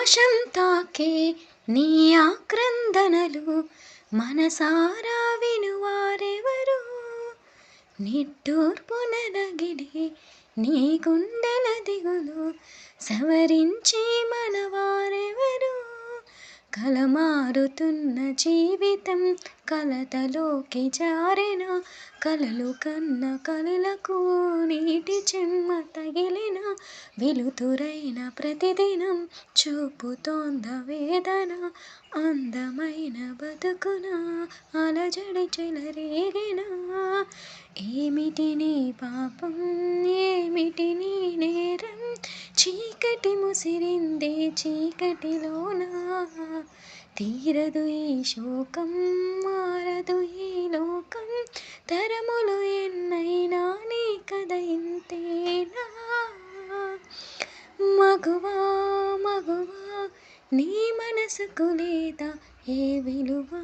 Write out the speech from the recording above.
ఆకాశం తాకే నీ ఆక్రందనలు మనసారా వినువారెవరు? నిట్టూర్పున రగిలి నీ గుండెల దిగులు సవరించి మనవారెవరు? కలమారుతున్న జీవితం కలతలోకి జారిన కలలు కన్న కలలకు నీటి చెమ్మ తగిలిన వెలుతురైన ప్రతిదినం చూపుతోంద వేదన అందమైన బతుకున అలజడి చెలరేగిన ఏమిటి నీ పాపం ఏమిటి నీ నేరం చీకటి ముసిరిందే చీకటిలోన తీరదు ఈ శోకం మారదు ఈ లోకం తరములు ఎన్నైనా నీ కథ ఇంతేనా మగువా మగువా నీ మనసుకు లేదా ఏ విలువా